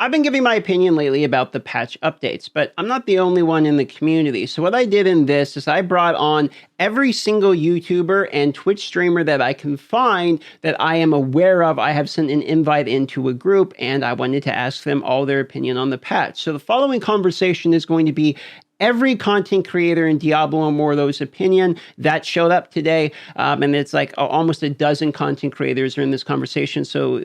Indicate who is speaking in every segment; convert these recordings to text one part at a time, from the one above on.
Speaker 1: I've been giving my opinion lately about the patch updates, but I'm not the only one in the community. So what I did in this is I brought on every single YouTuber and Twitch streamer that I can find that I am aware of. I have sent an invite into a group and I wanted to ask them all their opinion on the patch. So the following conversation is going to be every content creator in Diablo Immortal's opinion that showed up today. And it's like almost a dozen content creators are in this conversation. So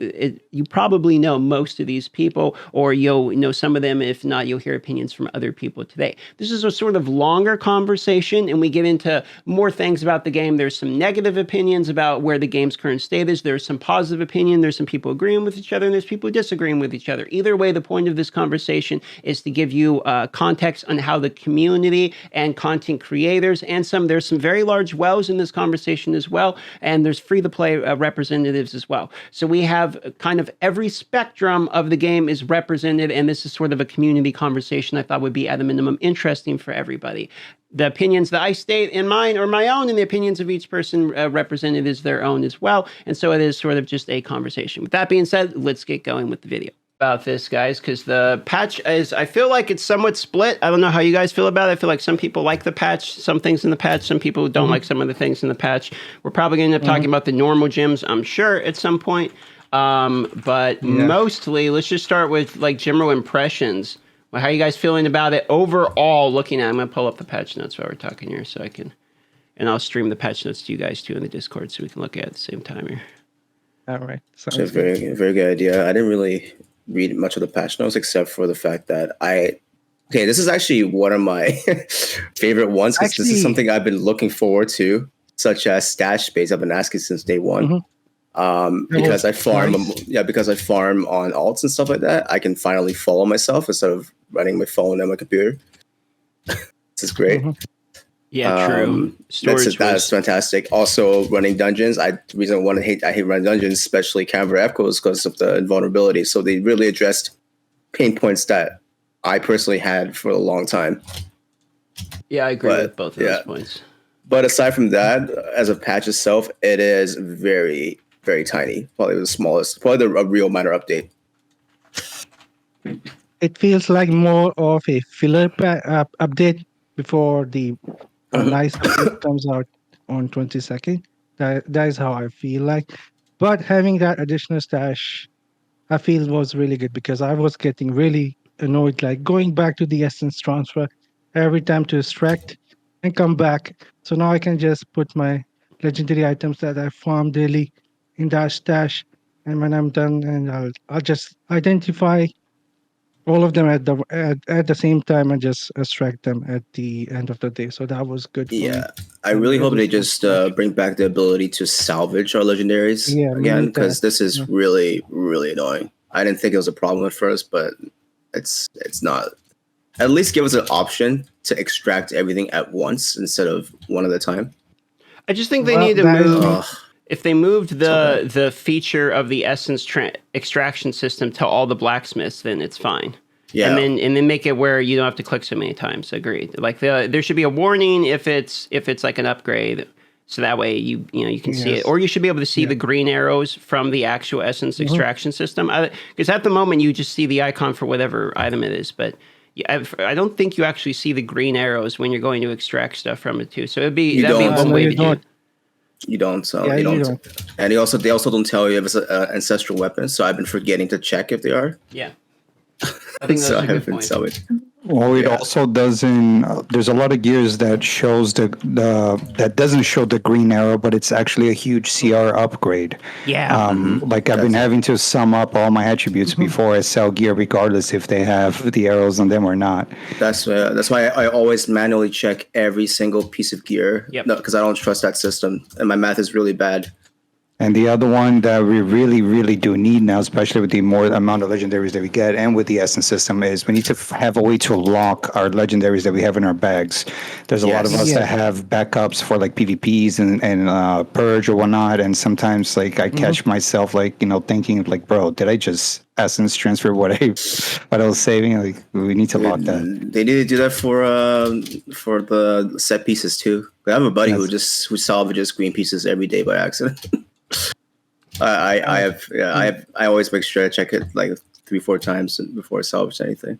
Speaker 1: you probably know most of these people, or you'll know some of them. If not, you'll hear opinions from other people today. This is a sort of longer conversation, and we get into more things about the game. There's some negative opinions about where the game's current state is. There's some positive opinion. There's some people agreeing with each other, and there's people disagreeing with each other. Either way, the point of this conversation is to give you context on how the community and content creators and there's some very large whales in this conversation as well, and there's free to play representatives as well. So we have kind of every spectrum of the game is represented, and this is sort of a community conversation I thought would be at a minimum interesting for everybody. The opinions that I state in mine are my own, and the opinions of each person represented is their own as well. And so it is sort of just a conversation. With that being said, let's get going with the video. About this, guys, because the patch is, I feel like it's somewhat split. I don't know how you guys feel about it. I feel like some people like the patch, some things in the patch, some people don't like some of the things in the patch. We're probably going to end up talking about the normal gyms, I'm sure, at some point. But mostly, let's just start with like general impressions. Well, how are you guys feeling about it overall? Looking at, I'm going to pull up the patch notes while we're talking here, so I can, and I'll stream the patch notes to you guys too in the Discord, so we can look at it at the same time here.
Speaker 2: All right,
Speaker 3: so very good idea. I didn't really read much of the patch notes except for the fact that this is actually one of my favorite ones, because this is something I've been looking forward to, such as stash space. I've been asking since day one. Because I farm on alts and stuff like that. I can finally follow myself instead of running my phone and my computer. This is great.
Speaker 1: Yeah, true.
Speaker 3: That's fantastic. Also, running dungeons. The reason I hate running dungeons, especially Canberra Echo, is because of the invulnerability. So they really addressed pain points that I personally had for a long time.
Speaker 1: Yeah, I agree with both of those points.
Speaker 3: But aside from that, as a patch itself, it is very, very tiny. Probably the smallest. Probably a real minor update.
Speaker 2: It feels like more of a filler update before the nice update comes out on 22nd. That is how I feel like. But having that additional stash, I feel was really good, because I was getting really annoyed, like going back to the essence transfer every time to extract and come back. So now I can just put my legendary items that I farm daily in that stash, and when I'm done, and I'll just identify all of them at the same time and just extract them at the end of the day. So that was good for me.
Speaker 3: I really hope they just bring back the ability to salvage our legendaries again, because this is really, really annoying. I didn't think it was a problem at first, but it's not. At least give us an option to extract everything at once instead of one at a time.
Speaker 1: I just think they need to move. If they moved the feature of the essence extraction system to all the blacksmiths, then it's fine. Yeah, and then make it where you don't have to click so many times. Agreed. Like there should be a warning if it's like an upgrade, so that way you can see it, or you should be able to see the green arrows from the actual essence extraction system. Because at the moment you just see the icon for whatever item it is, but I don't think you actually see the green arrows when you're going to extract stuff from it too. So that'd be one way to do it.
Speaker 3: You don't. So you don't. And they also don't tell you if it's an ancestral weapon. So I've been forgetting to check if they are.
Speaker 1: Yeah. I think that's a good point.
Speaker 4: Well, it also doesn't. There's a lot of gears that shows that doesn't show the green arrow, but it's actually a huge CR upgrade.
Speaker 1: Yeah.
Speaker 4: Like I've been having to sum up all my attributes before I sell gear, regardless if they have the arrows on them or not.
Speaker 3: That's why I always manually check every single piece of gear.
Speaker 1: Yep.
Speaker 3: No, because I don't trust that system, and my math is really bad.
Speaker 4: And the other one that we really, really do need now, especially with the more amount of legendaries that we get and with the essence system, is we need to have a way to lock our legendaries that we have in our bags. There's a lot of us that have backups for like PvPs and Purge or whatnot. And sometimes like I catch myself like, thinking like, bro, did I just essence transfer what I was saving? Like we need to lock that.
Speaker 3: They need to do that for the set pieces too. I have a buddy who salvages green pieces every day by accident. I always make sure I check it like 3-4 times before I salvaged anything.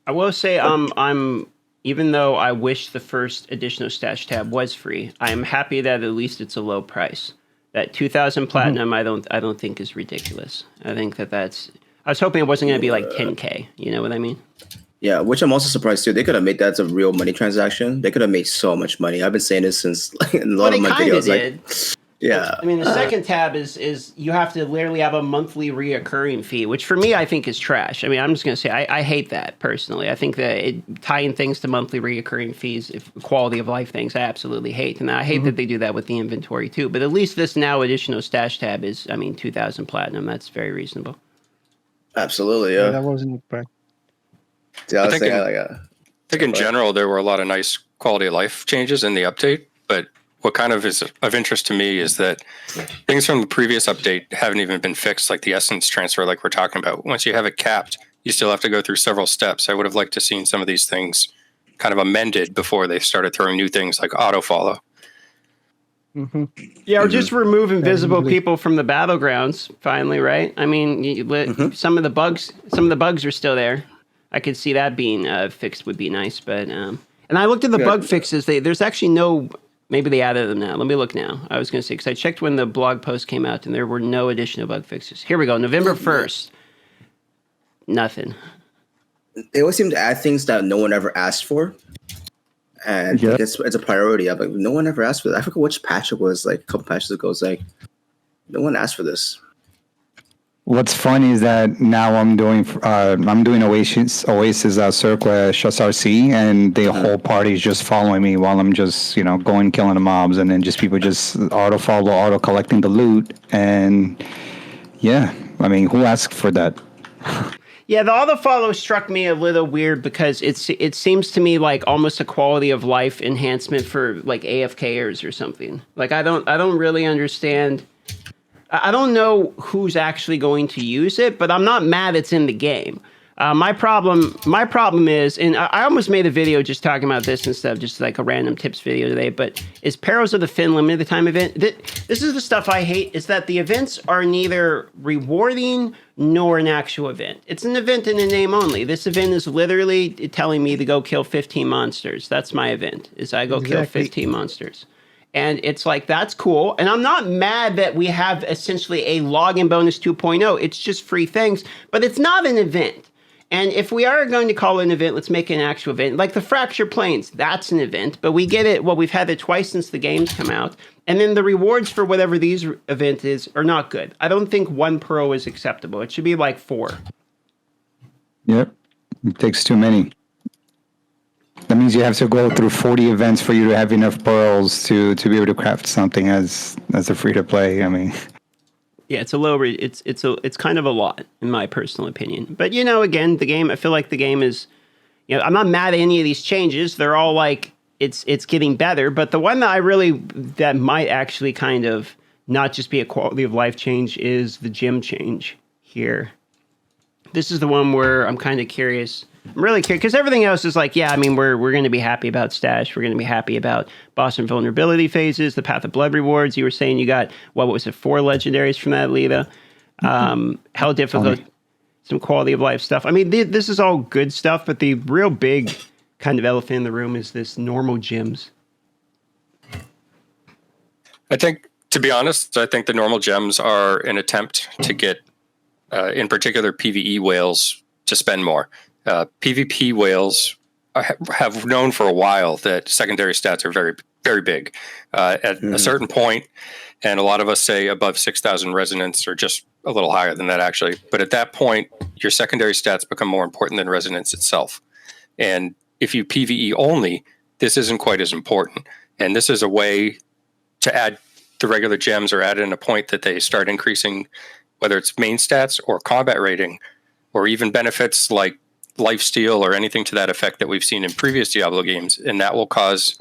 Speaker 1: I will say, I'm even though I wish the first additional stash tab was free, I am happy that at least it's a low price. That 2,000 platinum, I don't think is ridiculous. I think that's. I was hoping it wasn't going to be like 10K. You know what I mean?
Speaker 3: Yeah, which I'm also surprised too. They could have made that a real money transaction. They could have made so much money. I've been saying this since in a lot of my videos.
Speaker 1: Did.
Speaker 3: Yeah.
Speaker 1: I mean, the second tab is you have to literally have a monthly reoccurring fee, which for me I think is trash. I mean, I'm just going to say I hate that personally. I think that tying things to monthly reoccurring fees, if quality of life things, I absolutely hate. And I hate that they do that with the inventory too. But at least this now additional stash tab is, 2,000 platinum. That's very reasonable.
Speaker 3: Absolutely, yeah.
Speaker 2: That wasn't bad.
Speaker 3: Yeah,
Speaker 5: I think in general there were a lot of nice quality of life changes in the update, but what kind of is of interest to me is that things from the previous update haven't even been fixed, like the essence transfer, like we're talking about. Once you have it capped, you still have to go through several steps. I would have liked to seen some of these things kind of amended before they started throwing new things like auto follow.
Speaker 2: Mm-hmm.
Speaker 1: Yeah, or just remove invisible people from the battlegrounds. Finally, right? I mean, some of the bugs are still there. I could see that being fixed would be nice, but and I looked at the bug fixes. There's actually no. Maybe they added them now. Let me look now. I was going to say, because I checked when the blog post came out, and there were no additional bug fixes. Here we go. November 1st. Nothing.
Speaker 3: They always seem to add things that no one ever asked for. And I guess it's a priority. I'm like, no one ever asked for that. I forget which patch it was, like a couple patches ago. It's like, no one asked for this.
Speaker 4: What's funny is that now I'm doing Oasis Circle SRC, and the whole party is just following me while I'm just going killing the mobs, and then just people just auto follow, auto collecting the loot, and yeah, I mean, who asked for that?
Speaker 1: Yeah, the auto follow struck me a little weird because it seems to me like almost a quality of life enhancement for like AFKers or something. Like I don't really understand. I don't know who's actually going to use it, but I'm not mad it's in the game. My problem is, and I almost made a video just talking about this instead of just like a random tips video today, but is Perils of the Fin limited time event? This is the stuff I hate, is that the events are neither rewarding nor an actual event. It's an event in a name only. This event is literally telling me to go kill 15 monsters. That's my event, is I go kill 15 monsters. And it's like, that's cool. And I'm not mad that we have essentially a login bonus 2.0. It's just free things, but it's not an event. And if we are going to call it an event, let's make it an actual event. Like the Fracture Plains, that's an event, but we get it. Well, we've had it twice since the game's come out. And then the rewards for whatever these event is are not good. I don't think 1 pearl is acceptable. It should be like 4.
Speaker 4: Yep. It takes too many. That means you have to go through 40 events for you to have enough pearls to be able to craft something as a free to play. I mean,
Speaker 1: yeah, it's a low. It's kind of a lot in my personal opinion. But again, the game. I feel like the game is. I'm not mad at any of these changes. They're all like it's getting better. But the one that might actually kind of not just be a quality of life change is the gym change here. This is the one where I'm kind of curious. I'm really curious because everything else is like, yeah, I mean, we're going to be happy about stash. We're going to be happy about boss and vulnerability phases, the Path of Blood rewards. You were saying you got, what was it, 4 legendaries from that, Lita? How difficult, some quality of life stuff. I mean, this is all good stuff, but the real big kind of elephant in the room is this normal gyms.
Speaker 5: I think, to be honest, I think the normal gems are an attempt to get, in particular, PvE whales to spend more. PvP whales have known for a while that secondary stats are very, very big. At a certain point, and a lot of us say above 6,000 resonance or just a little higher than that, actually. But at that point, your secondary stats become more important than resonance itself. And if you PvE only, this isn't quite as important. And this is a way to add the regular gems or add in a point that they start increasing, whether it's main stats or combat rating, or even benefits like lifesteal or anything to that effect that we've seen in previous Diablo games. And that will cause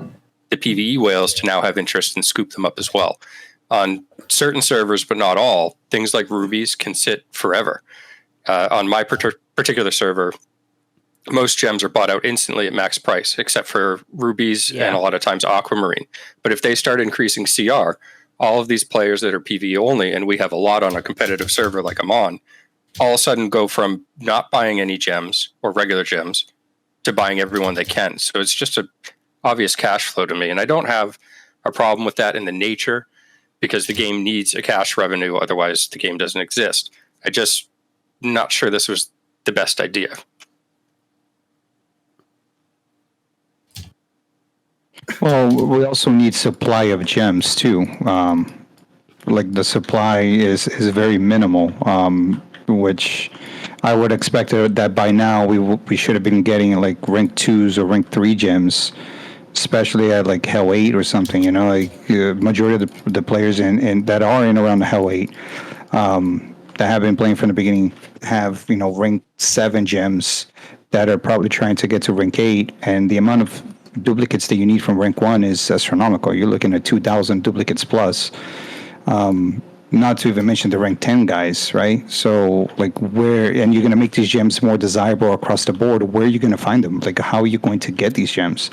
Speaker 5: the PvE whales to now have interest and scoop them up as well. On certain servers, but not all, things like rubies can sit forever. On my particular server, most gems are bought out instantly at max price, except for rubies and a lot of times aquamarine. But if they start increasing CR, all of these players that are PvE only, and we have a lot on a competitive server like I'm on, all of a sudden go from not buying any gems or regular gems to buying everyone they can. So it's just a obvious cash flow to me. And I don't have a problem with that in the nature because the game needs a cash revenue. Otherwise, the game doesn't exist. I just not sure this was the best idea.
Speaker 4: Well, we also need supply of gems too. Like the supply is very minimal, which I would expect that by now we should have been getting like rank 2s or rank 3 gems, especially at like Hell 8 or something. You know, like majority of the players in that are in around the Hell 8 that have been playing from the beginning have rank 7 gems that are probably trying to get to rank 8, and the amount of duplicates that you need from rank 1 is astronomical. You're looking at 2,000 duplicates plus. Not to even mention the rank 10 guys, right? So like and you're going to make these gems more desirable across the board. Where are you going to find them? Like how are you going to get these gems?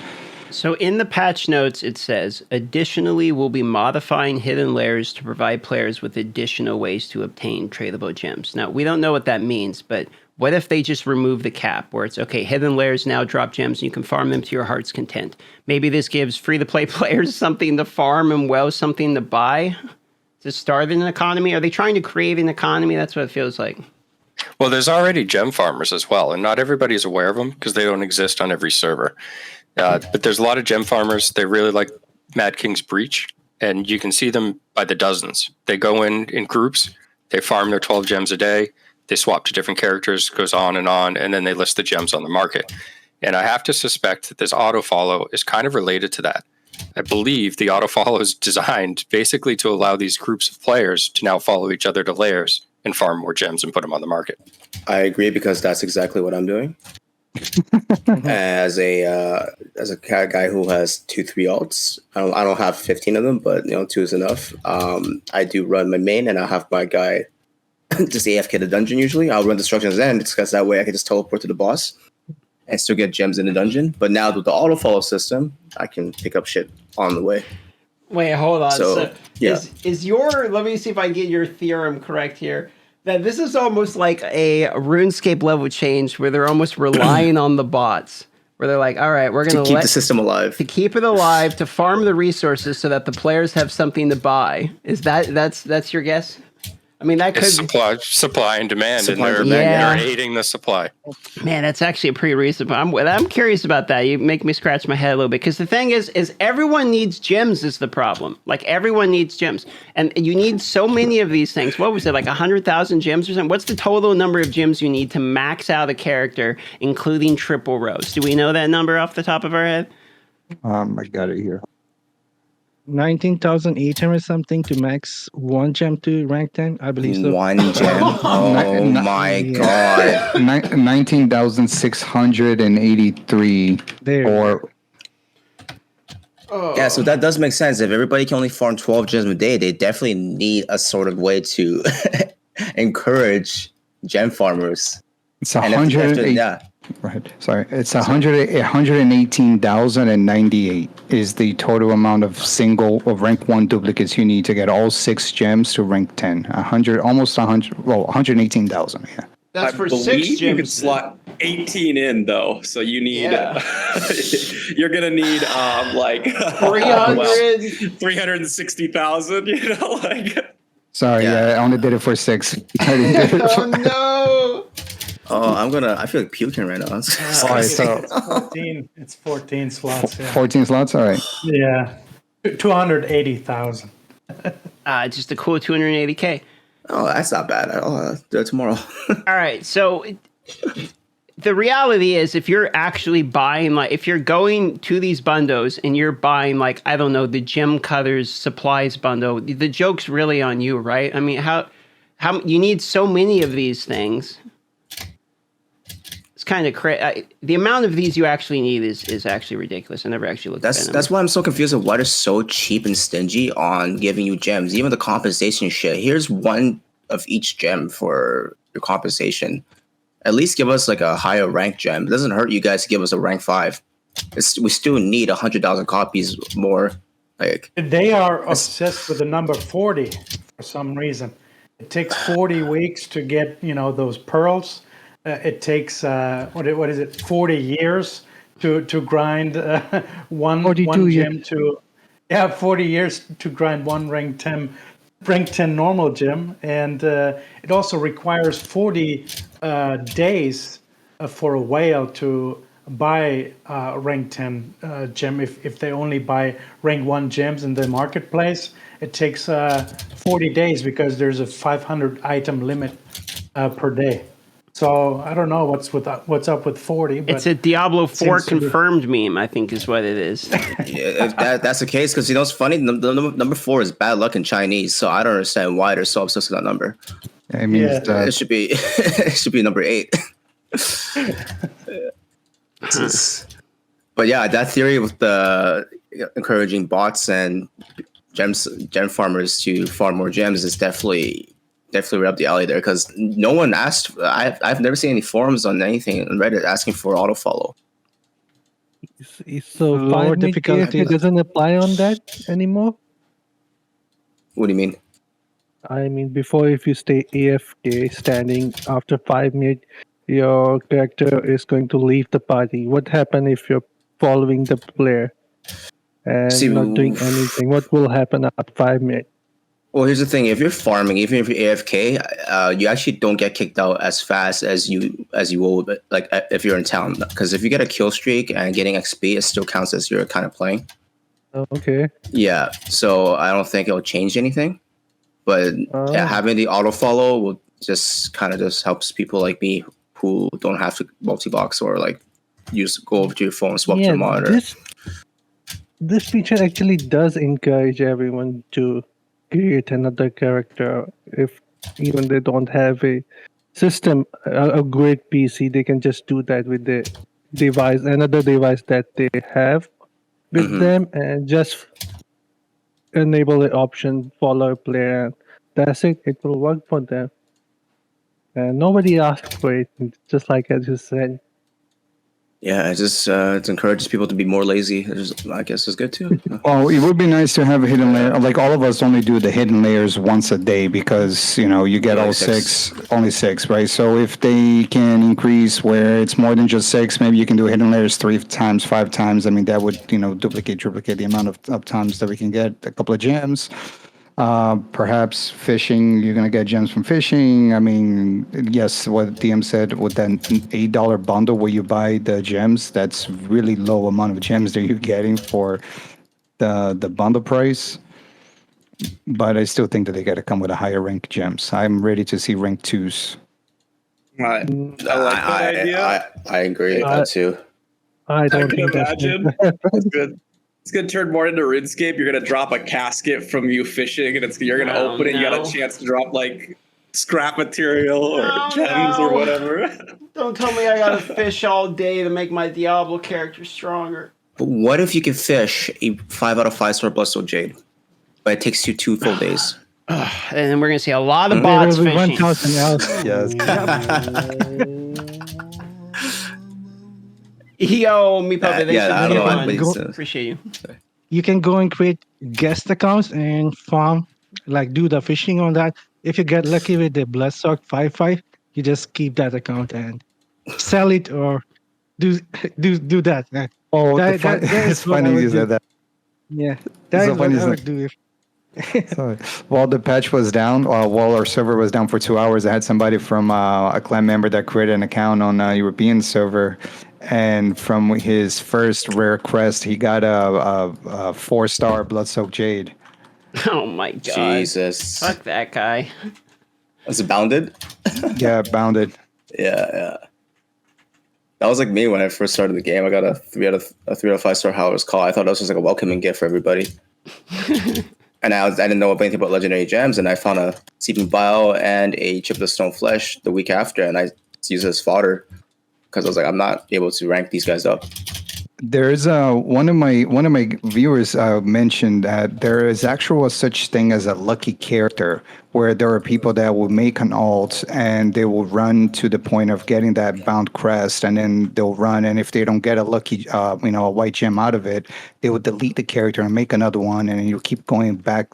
Speaker 1: So in the patch notes, it says, additionally, we'll be modifying hidden layers to provide players with additional ways to obtain tradable gems. Now, we don't know what that means, but what if they just remove the cap where it's, okay, hidden layers now drop gems and you can farm them to your heart's content. Maybe this gives free-to-play players something to farm and WoW something to buy to start an economy. Are they trying to create an economy? That's what it feels like.
Speaker 5: Well, there's already gem farmers as well, and not everybody's aware of them because they don't exist on every server. But there's a lot of gem farmers. They really like Mad King's Breach, and you can see them by the dozens. They go in groups, they farm their 12 gems a day, they swap to different characters, goes on, and then they list the gems on the market. And I have to suspect that this autofollow is kind of related to that. I believe the autofollow is designed basically to allow these groups of players to now follow each other to layers and farm more gems and put them on the market.
Speaker 3: I agree because that's exactly what I'm doing. as a guy who has 2-3 alts, I don't have 15 of them, but 2 is enough. I do run my main, and I have my guy just AFK the dungeon. Usually, I'll run Destruction's End because that way I can just teleport to the boss and still get gems in the dungeon. But now with the auto follow system, I can pick up shit on the way.
Speaker 1: Wait, hold on.
Speaker 3: So yeah,
Speaker 1: is your? Let me see if I get your theorem correct here. That this is almost like a RuneScape level change where they're almost relying on the bots. Where they're like, all right, we're going to
Speaker 3: keep the system alive.
Speaker 1: To keep it alive, to farm the resources so that the players have something to buy. Is that's your guess? I mean, that could
Speaker 5: supply and demand,
Speaker 3: they're
Speaker 5: aiding the supply.
Speaker 1: Man, that's actually pretty reasonable. I'm curious about that. You make me scratch my head a little bit because the thing is everyone needs gems is the problem. Like everyone needs gems, and you need so many of these things. What was it, like 100,000 gems or something? What's the total number of gems you need to max out a character, including triple rows? Do we know that number off the top of our head?
Speaker 4: I got it here.
Speaker 2: 19,800 something to max 1 gem to rank 10, I believe so.
Speaker 3: 1 gem? Oh my god.
Speaker 4: 19,683 or
Speaker 3: Yeah, so that does make sense. If everybody can only farm 12 gems a day, they definitely need a sort of way to encourage gem farmers.
Speaker 4: It's 108.
Speaker 3: Yeah.
Speaker 4: Right. Sorry. It's 118,098 is the total amount of rank 1 duplicates you need to get all 6 gems to rank 10. 118,000. Yeah.
Speaker 1: That's for 6 gems.
Speaker 6: You could slot 18 in though, so you need. You're gonna need like 360,000.
Speaker 4: Sorry, I only did it for 6.
Speaker 1: Oh no.
Speaker 3: Oh, I feel like puking right now.
Speaker 4: All right, so
Speaker 7: 14. It's 14 slots.
Speaker 4: 14 slots. All right.
Speaker 7: Yeah, 280,000.
Speaker 1: Just a cool 280K.
Speaker 3: Oh, that's not bad at all. I'll do it tomorrow.
Speaker 1: All right, so the reality is, if you're actually buying, if you're going to these bundles and you're buying, I don't know, the Gem Cutters supplies bundle, the joke's really on you, right? I mean, how you need so many of these things. It's kind of crazy. The amount of these you actually need is actually ridiculous. I never actually looked at it.
Speaker 3: That's why I'm so confused of why they're so cheap and stingy on giving you gems. Even the compensation shit. Here's 1 of each gem for your compensation. At least give us a higher rank gem. It doesn't hurt you guys to give us a rank 5. We still need 100,000 copies more.
Speaker 7: They are obsessed with the number 40 for some reason. It takes 40 weeks to get, those pearls. It takes what is it? 40 years to grind one
Speaker 2: 42
Speaker 7: gem to 40 years to grind one rank 10 normal gem, and it also requires 40 days for a whale to buy rank 10 gem. If they only buy rank 1 gems in the marketplace, it takes 40 days because there's a 500 item limit per day. So I don't know what's up with 40. But
Speaker 1: It's a Diablo 4
Speaker 7: seems to be-
Speaker 1: confirmed meme, I think is what it is.
Speaker 3: Yeah, if that's the case, because it's funny. The number 4 is bad luck in Chinese, so I don't understand why they're so obsessed with that number.
Speaker 4: It means
Speaker 7: Yeah.
Speaker 4: that
Speaker 3: It should be it should be number 8. But yeah, that theory with the encouraging bots and gem farmers to farm more gems is definitely right up the alley there, because no one asked. I've never seen any forums on anything on Reddit asking for auto follow.
Speaker 8: So
Speaker 2: Lower
Speaker 8: 5 minute
Speaker 2: difficulty.
Speaker 8: AFK doesn't apply on that anymore.
Speaker 3: What do you mean?
Speaker 8: I mean, before if you stay AFK standing after 5 minutes, your character is going to leave the party. What happens if you're following the player and
Speaker 3: See,
Speaker 8: not doing anything? What will happen after 5 minutes?
Speaker 3: Well, here's the thing: if you're farming, even if you're AFK, you actually don't get kicked out as fast as you would, like if you're in town. Because if you get a kill streak and getting XP, it still counts as you're kind of playing.
Speaker 8: Okay.
Speaker 3: Yeah, so I don't think it'll change anything. But
Speaker 8: Oh.
Speaker 3: having the auto follow will just helps people like me who don't have to multi-box or like go over to your phone, swap to your monitor.
Speaker 8: This feature actually does encourage everyone to create another character. If even they don't have a system, a great PC, they can just do that with the device, another device that they have with
Speaker 3: Mhm.
Speaker 8: them, and just enable the option follow player. That's it. It will work for them. And nobody asked for it, just like as you said.
Speaker 3: Yeah, it encourages people to be more lazy. I guess it's good too.
Speaker 4: Well, it would be nice to have a hidden layer. Like all of us only do the hidden layers once a day because you get
Speaker 3: Yeah,
Speaker 4: all only six, right? So if they can increase where it's more than just 6, maybe you can do hidden layers 3 times, 5 times. I mean, that would triplicate the amount of times that we can get a couple of gems. Perhaps fishing, you're gonna get gems from fishing. I mean, yes, what DM said with that $8 bundle where you buy the gems, that's really low amount of gems that you're getting for the bundle price. But I still think that they gotta come with a higher rank gems. I'm ready to see rank 2s.
Speaker 6: I like that idea.
Speaker 3: I agree with that too.
Speaker 8: I don't
Speaker 6: I can
Speaker 8: think that's
Speaker 6: imagine. It's good. It's gonna turn more into RuneScape. You're gonna drop a casket from you fishing, and you're gonna
Speaker 1: Oh,
Speaker 6: open it. You got
Speaker 1: no.
Speaker 6: a chance to drop like scrap material or
Speaker 1: Oh,
Speaker 6: gems
Speaker 1: no.
Speaker 6: or whatever.
Speaker 1: Don't tell me I gotta fish all day to make my Diablo character stronger.
Speaker 3: But what if you can fish a 5 out of 5 star Bloodstone Jade, but it takes you 2 full days?
Speaker 1: And then we're gonna see a lot of
Speaker 8: There
Speaker 1: bots
Speaker 8: will be
Speaker 1: fishing.
Speaker 8: 1,000 else.
Speaker 1: Yo, me puppy, thanks
Speaker 3: yeah, I
Speaker 1: for
Speaker 3: don't know.
Speaker 1: being on.
Speaker 3: But
Speaker 1: Appreciate you.
Speaker 2: You can go and create guest accounts and farm, like do the fishing on that. If you get lucky with the Bloodstock 5/5, you just keep that account and sell it or do that.
Speaker 4: Oh,
Speaker 2: That
Speaker 4: it's
Speaker 2: is what I
Speaker 4: funny
Speaker 2: would
Speaker 4: you
Speaker 2: do.
Speaker 4: said that.
Speaker 2: Yeah, that
Speaker 4: So
Speaker 2: is what
Speaker 4: funny,
Speaker 2: I
Speaker 4: isn't
Speaker 2: would
Speaker 4: it?
Speaker 2: do if.
Speaker 4: So, while the patch was down, while our server was down for 2 hours, I had somebody from a clan member that created an account on a European server, and from his first rare quest, he got a 4-star Bloodsoaked Jade.
Speaker 1: Oh my god.
Speaker 3: Jesus,
Speaker 1: Fuck that guy.
Speaker 3: was it bounded?
Speaker 4: Yeah, bounded.
Speaker 3: Yeah. That was like me when I first started the game. I got a 3 out of 5 star Howler's Call. I thought that was just like a welcoming gift for everybody. And I didn't know anything about legendary gems, and I found a Seeping Bile and a Chip of the Stone Flesh the week after, and I used it as fodder because I was like, I'm not able to rank these guys up.
Speaker 4: There's one of my viewers mentioned that there is actual such thing as a lucky character, where there are people that will make an alt and they will run to the point of getting that bound crest, and then they'll run, and if they don't get a lucky a white gem out of it, they will delete the character and make another one, and you'll keep going back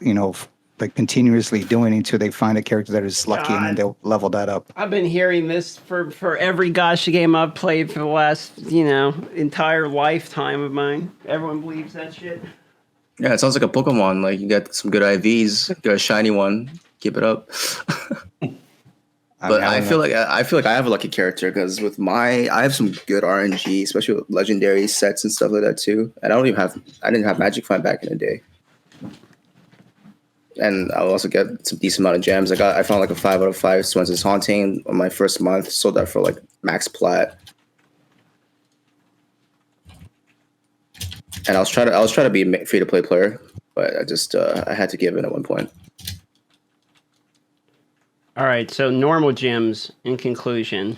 Speaker 4: like continuously doing until they find a character that is lucky, and then they'll level that up.
Speaker 1: I've been hearing this for every gacha game I've played for the last, entire lifetime of mine. Everyone believes that shit.
Speaker 3: Yeah, it sounds like a Pokemon. Like you got some good IVs, you got a shiny one. Keep it up. But I feel like I have a lucky character because I have some good RNG, especially with legendary sets and stuff like that too. And I didn't have Magic Find back in the day. And I'll also get some decent amount of gems. I found like a 5 out of 5 Swen's Haunting on my first month. Sold that for like max plat. And I was trying to be a free to play player, but I had to give in at one point.
Speaker 1: All right, so normal gems. In conclusion,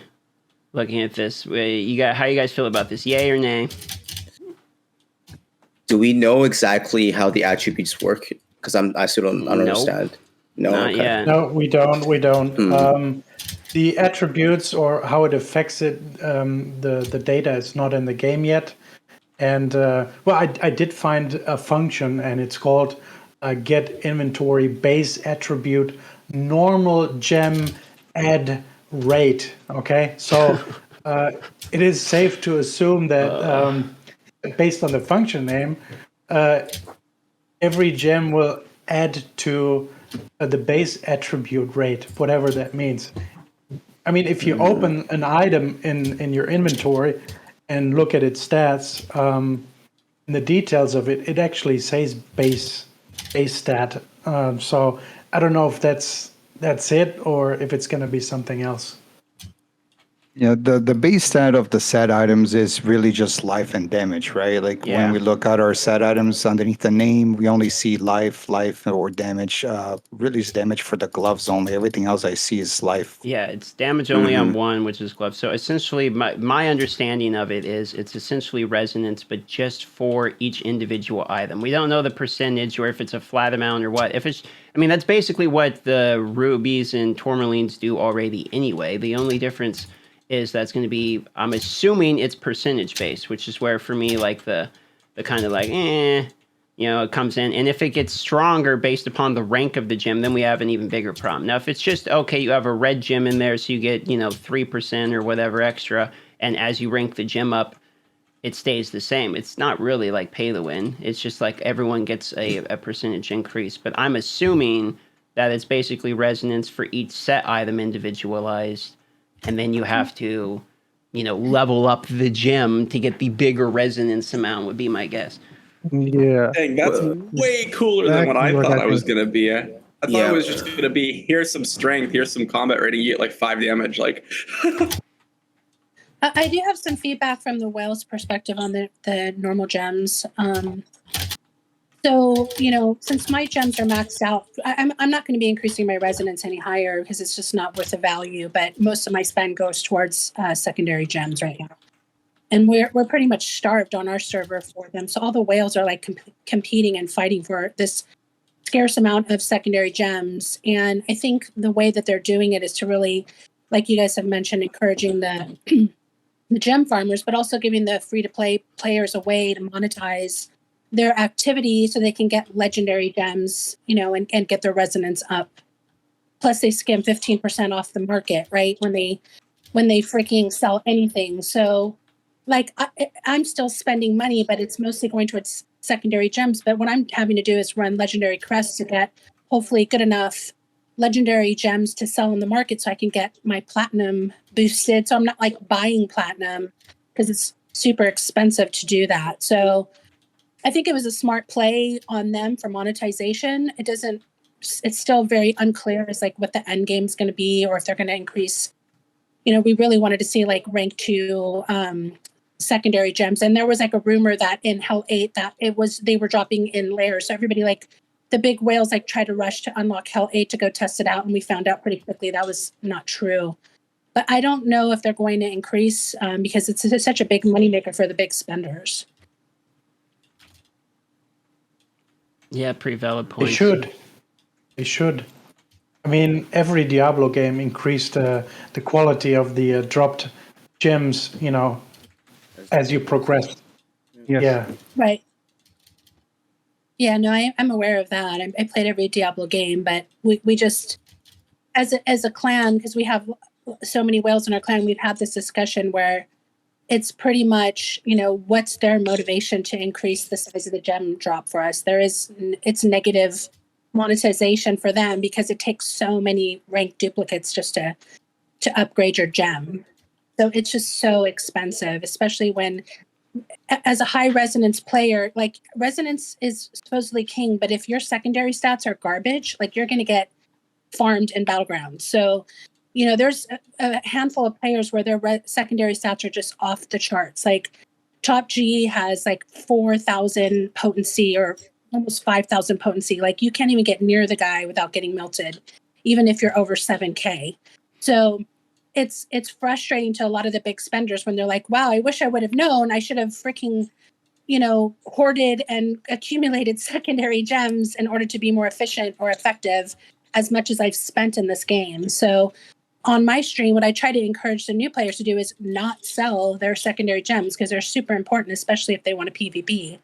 Speaker 1: looking at this, how you guys feel about this? Yay or nay?
Speaker 3: Do we know exactly how the attributes work? Because I still don't understand. No,
Speaker 1: Not
Speaker 3: okay.
Speaker 1: yet.
Speaker 7: No, we don't. The attributes or how it affects it, the data is not in the game yet. And I did find a function, and it's called get inventory base attribute normal gem add rate. Okay, so it is safe to assume that based on the function name, every gem will add to the base attribute rate, whatever that means. I mean, if you open an item in your inventory and look at its stats, in the details of it, it actually says base stat. So I don't know if that's it or if it's going to be something else.
Speaker 4: Yeah, the base stat of the set items is really just life and damage, right? Like when we look at our set items underneath the name, we only see life, or damage. Really, it's damage for the gloves only. Everything else I see is life.
Speaker 1: Yeah, it's damage only on one, which is gloves. So essentially, my understanding of it is it's essentially resonance, but just for each individual item. We don't know the percentage or if it's a flat amount or what. That's basically what the rubies and tourmalines do already anyway. The only difference is that's going to be, I'm assuming it's percentage based, which is where for me, like the kind of like, it comes in. And if it gets stronger based upon the rank of the gem, then we have an even bigger problem. Now, if it's just, okay, you have a red gem in there, so you get, 3% or whatever extra. And as you rank the gem up, it stays the same. It's not really like pay to win. It's just like everyone gets a percentage increase. But I'm assuming that it's basically resonance for each set item individualized. And then you have to, level up the gem to get the bigger resonance amount would be my guess.
Speaker 8: Yeah.
Speaker 6: Dang, that's way cooler than what I thought I was going to be. I thought it was just going to be, here's some strength, here's some combat rating, you get like 5 damage. Like,
Speaker 9: I do have some feedback from the whale's perspective on the normal gems. So, since my gems are maxed out, I'm not going to be increasing my resonance any higher because it's just not worth the value. But most of my spend goes towards secondary gems right now. And we're pretty much starved on our server for them. So all the whales are like competing and fighting for this scarce amount of secondary gems. And I think the way that they're doing it is to really, like you guys have mentioned, encouraging the the gem farmers, but also giving the free-to-play players a way to monetize their activity so they can get legendary gems, and get their resonance up. Plus they skim 15% off the market, right? When they freaking sell anything. So like I'm still spending money, but it's mostly going towards secondary gems. But what I'm having to do is run legendary crests to get hopefully good enough legendary gems to sell in the market so I can get my platinum boosted. So I'm not like buying platinum because it's super expensive to do that. So I think it was a smart play on them for monetization. It's still very unclear as like what the end game is going to be or if they're going to increase. We really wanted to see like rank 2 secondary gems. And there was like a rumor that in Hell 8 that they were dropping in layers. So everybody like the big whales like tried to rush to unlock Hell 8 to go test it out. And we found out pretty quickly that was not true. But I don't know if they're going to increase because it's such a big moneymaker for the big spenders.
Speaker 1: Yeah, pretty valid point.
Speaker 7: They should. I mean, every Diablo game increased the quality of the dropped gems, as you progress.
Speaker 8: Yes.
Speaker 7: Yeah.
Speaker 9: Right. Yeah, no, I'm aware of that. I played every Diablo game, but we just, as a clan, because we have so many whales in our clan, we've had this discussion where it's pretty much, what's their motivation to increase the size of the gem drop for us? It's negative monetization for them because it takes so many ranked duplicates just to upgrade your gem. So it's just so expensive, especially when, as a high resonance player, like resonance is supposedly king, but if your secondary stats are garbage, like you're going to get farmed in battlegrounds. So, there's a handful of players where their secondary stats are just off the charts. Like Top G has like 4,000 potency or almost 5,000 potency. Like you can't even get near the guy without getting melted, even if you're over 7K. So it's frustrating to a lot of the big spenders when they're like, wow, I wish I would have known. I should have freaking, hoarded and accumulated secondary gems in order to be more efficient or effective as much as I've spent in this game. So on my stream, what I try to encourage the new players to do is not sell their secondary gems because they're super important, especially if they want a PvP,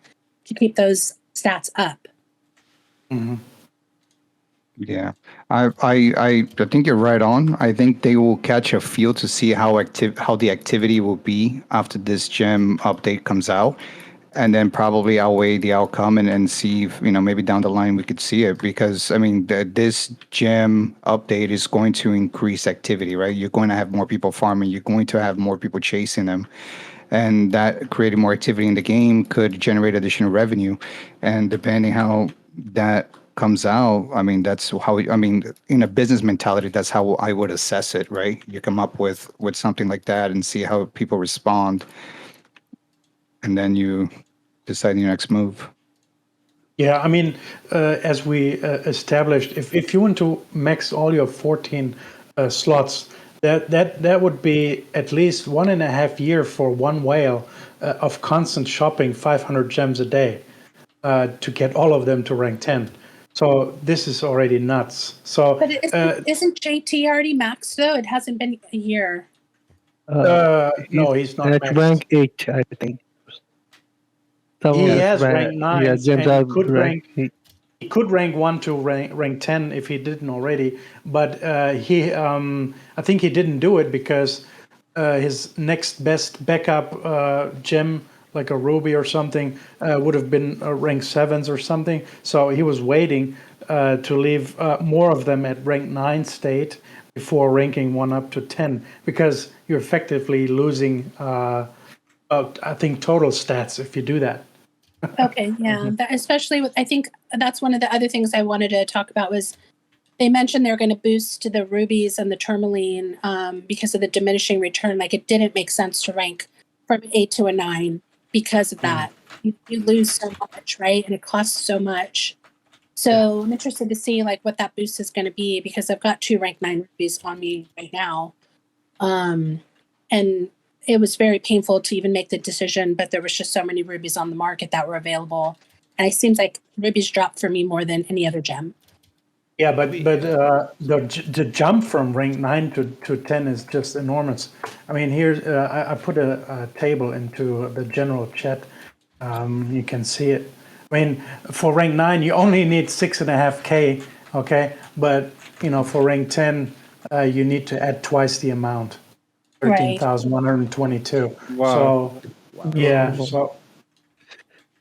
Speaker 9: to keep those stats up.
Speaker 7: Mm-hmm.
Speaker 4: Yeah, I think you're right on. I think they will catch a feel to see how the activity will be after this gem update comes out, and then probably outweigh the outcome and see if, maybe down the line we could see it, because I mean this gem update is going to increase activity, right? You're going to have more people farming. You're going to have more people chasing them. And that creating more activity in the game could generate additional revenue. And depending how that comes out, I mean, that's how, in a business mentality, that's how I would assess it, right? You come up with something like that and see how people respond. And then you decide your next move.
Speaker 7: Yeah, I mean, as we established, if you want to max all your 14 slots, that would be at least 1.5 years for one whale of constant shopping 500 gems a day to get all of them to rank 10. So this is already nuts. So,
Speaker 9: but isn't JT already maxed though? It hasn't been a year.
Speaker 7: No, he's not
Speaker 8: at
Speaker 7: maxed.
Speaker 8: rank 8, I think.
Speaker 7: He has rank 9,
Speaker 8: yeah,
Speaker 7: and he could rank 1 to rank 10 if he didn't already. But I think he didn't do it because his next best backup gem, like a ruby or something, would have been rank 7s or something. So he was waiting to leave more of them at rank 9 state before ranking 1 up to 10, because you're effectively losing, I think, total stats if you do that.
Speaker 9: Okay, yeah, especially with, I think that's one of the other things I wanted to talk about was they mentioned they're going to boost the rubies and the tourmaline because of the diminishing return. Like it didn't make sense to rank from an 8 to a 9 because of that. You lose so much, right? And it costs so much. So I'm interested to see like what that boost is going to be, because I've got 2 rank 9 rubies on me right now. And it was very painful to even make the decision, but there was just so many rubies on the market that were available. And it seems like rubies dropped for me more than any other gem.
Speaker 7: Yeah, but the jump from rank 9 to 10 is just enormous. I mean, here's I put a table into the general chat. You can see it. I mean, for rank 9, you only need 6.5K, okay? But, for rank 10, you need to add twice the amount, 13,122.
Speaker 2: Wow.
Speaker 7: So, yeah, so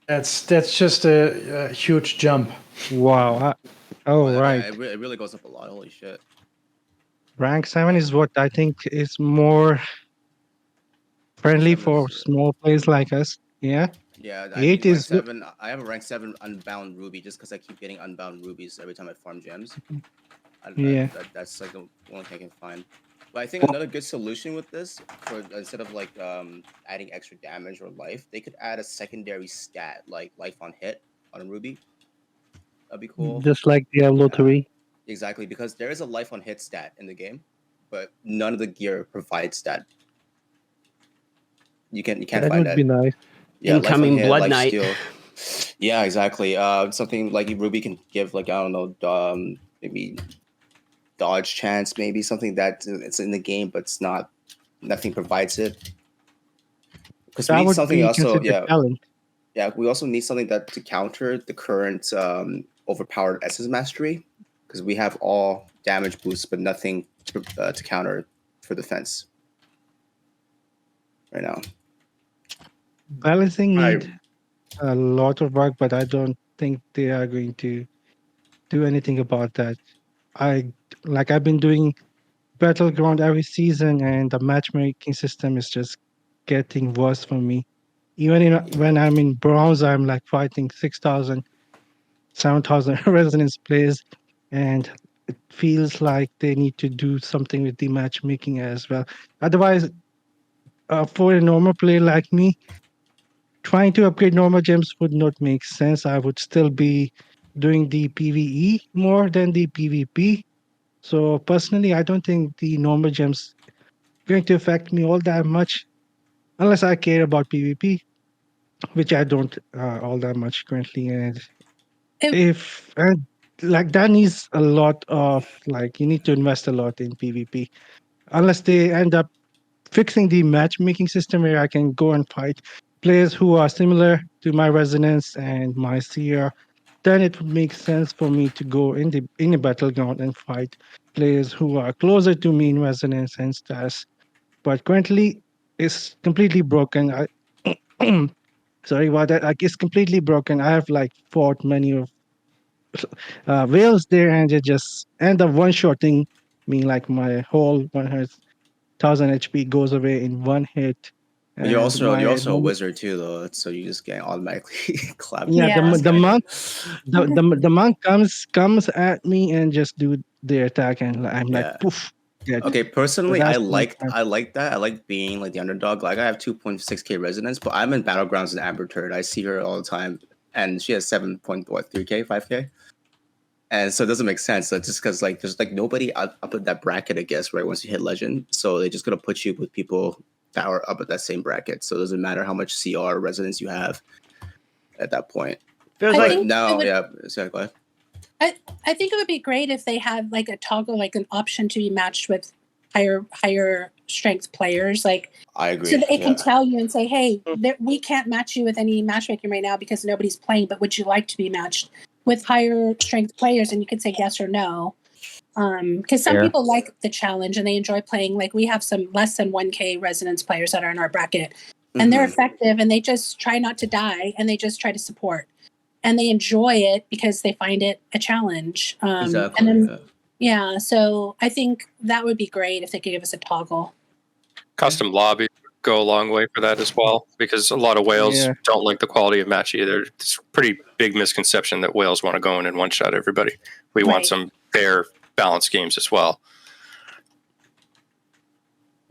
Speaker 7: that's just a huge jump.
Speaker 2: Wow. Right.
Speaker 3: It really goes up a lot. Holy shit.
Speaker 2: Rank 7 is what I think is more friendly for small players like us. Yeah.
Speaker 3: Yeah,
Speaker 2: 8 is
Speaker 3: rank 7. I have a rank 7 unbound ruby just because I keep getting unbound rubies every time I farm gems. That's like the one thing I can find. But I think another good solution with this, for instead of like adding extra damage or life, they could add a secondary stat like life on hit on a ruby. That'd be cool.
Speaker 8: Just like Diablo 3.
Speaker 3: Exactly, because there is a life on hit stat in the game, but none of the gear provides that. You can't find that.
Speaker 8: That would be nice.
Speaker 3: Yeah,
Speaker 1: incoming
Speaker 3: hit,
Speaker 1: Blood Knight.
Speaker 3: Yeah, exactly. Something like Ruby can give, like, I don't know, maybe dodge chance, maybe something that it's in the game, but it's not. Nothing provides it. Because we need something also. Yeah,
Speaker 2: talent.
Speaker 3: Yeah, we also need something that to counter the current overpowered Essence Mastery, because we have all damage boosts but nothing to counter for defense right now.
Speaker 2: Balancing need a lot of work, but I don't think they are going to do anything about that. I've been doing Battleground every season, and the matchmaking system is just getting worse for me. Even when I'm in bronze, I'm like fighting 6,000, 7,000 resonance players, and it feels like they need to do something with the matchmaking as well. Otherwise, for a normal player like me, trying to upgrade normal gems would not make sense. I would still be doing the PvE more than the PvP. So personally, I don't think the normal gems going to affect me all that much, unless I care about PvP, which I don't all that much currently. And
Speaker 9: It-
Speaker 2: if and like that needs a lot of like you need to invest a lot in PvP, unless they end up fixing the matchmaking system where I can go and fight players who are similar to my resonance and my seer, then it would make sense for me to go in the battleground and fight players who are closer to me in resonance and stats. But currently, it's completely broken. Sorry about that. Like it's completely broken. I have like fought many of whales there, and they just end up one-shotting me. Like my whole 100,000 HP goes away in one hit.
Speaker 3: But you're
Speaker 2: And
Speaker 3: also
Speaker 2: my
Speaker 3: a wizard too, though, so you just get automatically clapped.
Speaker 2: yeah,
Speaker 9: Yeah.
Speaker 2: the monk the monk comes at me and just do the attack, and I'm like
Speaker 3: Yeah.
Speaker 2: poof. Dead.
Speaker 3: Okay,
Speaker 2: So
Speaker 3: personally,
Speaker 2: that's
Speaker 3: I like that. I like being like the underdog. Like I have 2.6k resonance, but I'm in battlegrounds in Amber Turd. I see her all the time, and she has 7.3k, 5k, and so it doesn't make sense. So just because like there's like nobody up at that bracket, I guess, right? Once you hit legend, so they're just gonna put you with people that are up at that same bracket. So it doesn't matter how much CR resonance you have at that point.
Speaker 1: Feels
Speaker 9: I
Speaker 1: like
Speaker 9: think
Speaker 3: Now,
Speaker 9: it would-
Speaker 3: yeah, so go ahead.
Speaker 9: I think it would be great if they had like a toggle, like an option to be matched with higher strength players, like
Speaker 3: I agree.
Speaker 9: so that it
Speaker 3: yeah.
Speaker 9: can tell you and say, hey, we can't match you with any matchmaking right now because nobody's playing, but would you like to be matched with higher strength players? And you could say yes or no. Because some
Speaker 4: Fair.
Speaker 9: people like the challenge and they enjoy playing. Like we have some less than 1K resonance players that are in our bracket, and they're
Speaker 3: Mhm.
Speaker 9: effective and they just try not to die and they just try to support. And they enjoy it because they find it a challenge.
Speaker 3: Exactly.
Speaker 9: And then,
Speaker 3: yeah.
Speaker 9: yeah, so I think that would be great if they could give us a toggle.
Speaker 5: Custom lobby would go a long way for that as well, because a lot of whales
Speaker 2: Yeah.
Speaker 5: don't like the quality of match either. It's a pretty big misconception that whales want to go in and one shot everybody. We want
Speaker 9: Right.
Speaker 5: some fair, balanced games as well.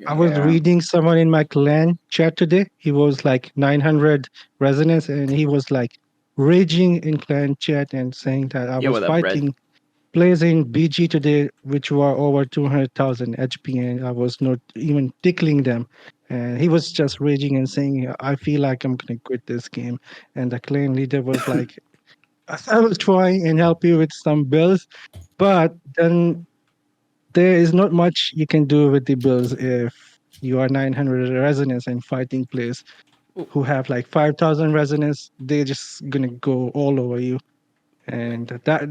Speaker 2: I was reading someone in my clan chat today. He was like 900 resonance, and he was like raging in clan chat and saying that I
Speaker 1: Yeah,
Speaker 2: was
Speaker 1: what up, Red?
Speaker 2: fighting players in BG today, which were over 200,000 HP, and I was not even tickling them. And he was just raging and saying, I feel like I'm going to quit this game. And the clan leader was like, I will try and help you with some builds, but then there is not much you can do with the builds if you are 900 resonance and fighting players who have like 5,000 resonance. They're just going to go all over you. And that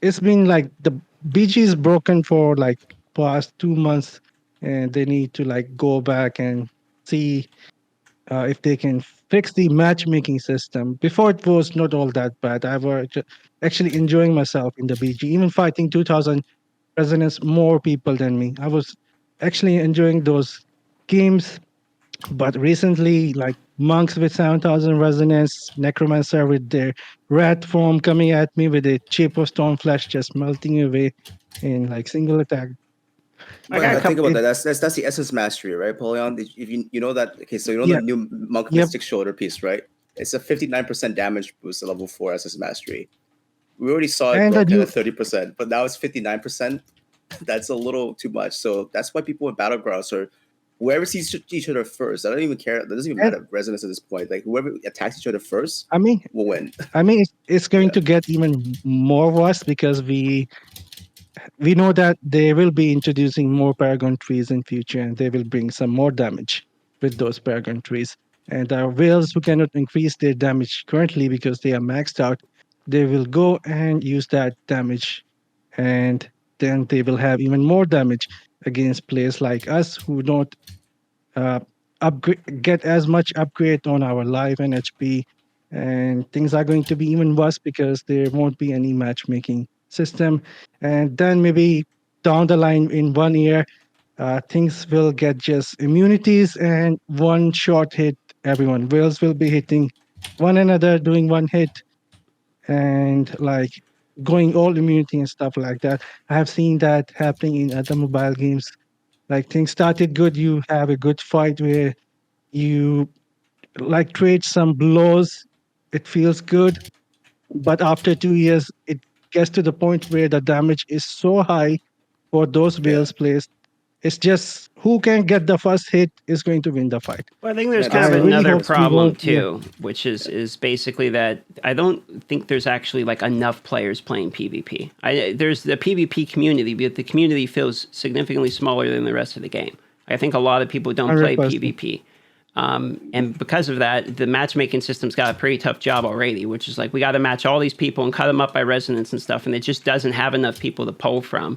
Speaker 2: it's been like the BG is broken for like past 2 months, and they need to like go back and see if they can fix the matchmaking system. Before it was not all that bad. I was actually enjoying myself in the BG, even fighting 2,000 resonance more people than me. I was actually enjoying those games, but recently, like monks with 7,000 resonance, necromancer with their rat form coming at me with a chip of stone flesh just melting away in like single attack.
Speaker 1: I got a
Speaker 3: But think
Speaker 1: couple.
Speaker 3: about that. That's the essence mastery, right, Polion? If you know that, okay, so you know
Speaker 2: Yeah.
Speaker 3: the new monk
Speaker 2: Yep.
Speaker 3: mystic shoulder piece, right? It's a 59% damage boost at level 4 essence mastery. We already saw it
Speaker 2: And
Speaker 3: broken
Speaker 2: you-
Speaker 3: at 30%, but now it's 59%. That's a little too much. So that's why people in battlegrounds are whoever sees each other first. I don't even care. That doesn't even matter resonance at this point. Like whoever attacks each other first
Speaker 2: I mean,
Speaker 3: will win.
Speaker 2: it's going
Speaker 3: Yeah.
Speaker 2: to get even more worse because we know that they will be introducing more paragon trees in future, and they will bring some more damage with those paragon trees. And our whales who cannot increase their damage currently because they are maxed out, they will go and use that damage, and then they will have even more damage against players like us who don't uh, get as much upgrade on our life and HP, and things are going to be even worse because there won't be any matchmaking system. And then maybe down the line in 1 year, things will get just immunities and one shot hit everyone. Whales will be hitting one another, doing one hit, and like going all immunity and stuff like that. I have seen that happening in other mobile games. Like things started good, you have a good fight where you like trade some blows, it feels good, but after 2 years it gets to the point where the damage is so high for those
Speaker 3: Yeah.
Speaker 2: whales players. It's just who can get the first hit is going to win the fight.
Speaker 1: Well, I think there's
Speaker 3: Yeah,
Speaker 1: kind
Speaker 2: I
Speaker 1: of
Speaker 2: really
Speaker 1: another
Speaker 2: hope we
Speaker 1: problem
Speaker 2: won't. Yeah,
Speaker 1: too, which is basically that I don't think there's actually like enough players playing PvP. There's the PvP community, but the community feels significantly smaller than the rest of the game. I think a lot of people don't play
Speaker 2: 100%.
Speaker 1: PvP. And because of that, the matchmaking system's got a pretty tough job already, which is like we got to match all these people and cut them up by resonance and stuff, and it just doesn't have enough people to pull from.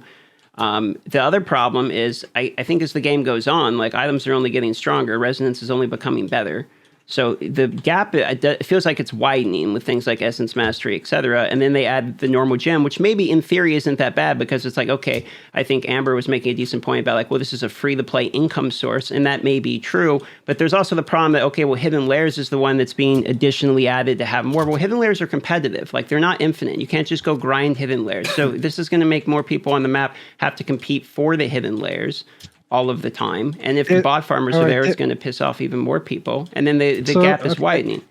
Speaker 1: The other problem is, I think as the game goes on, like items are only getting stronger, resonance is only becoming better. So the gap, it feels like it's widening with things like Essence Mastery, etc. And then they add the normal gem, which maybe in theory isn't that bad because it's like, okay, I think Amber was making a decent point about like, well, this is a free-to-play income source, and that may be true. But there's also the problem that, okay, well, Hidden Layers is the one that's being additionally added to have more. Well, Hidden Layers are competitive. Like, they're not infinite. You can't just go grind Hidden Layers. So this is going to make more people on the map have to compete for the Hidden Layers all of the time. And if the bot farmers are there, it's going to piss off even more people. And then the gap is widening.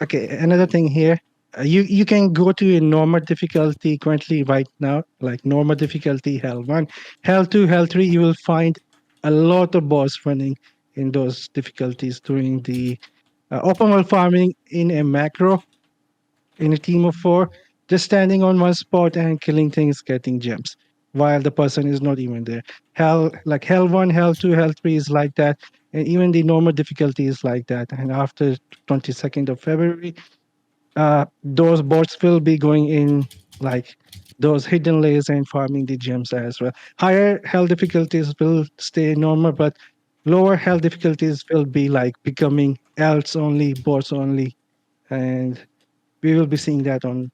Speaker 2: Okay, another thing here. You can go to a normal difficulty currently right now, like normal difficulty, Hell 1. Hell 2, Hell 3, you will find a lot of boss running in those difficulties during the open world farming in a macro, in a team of 4, just standing on one spot and killing things, getting gems, while the person is not even there. Like Hell 1, Hell 2, Hell 3 is like that, and even the normal difficulty is like that. And after 22nd of February, those bots will be going in like those hidden layers and farming the gems as well. Higher hell difficulties will stay normal, but lower hell difficulties will be like becoming elves only, bots only, and we will be seeing that on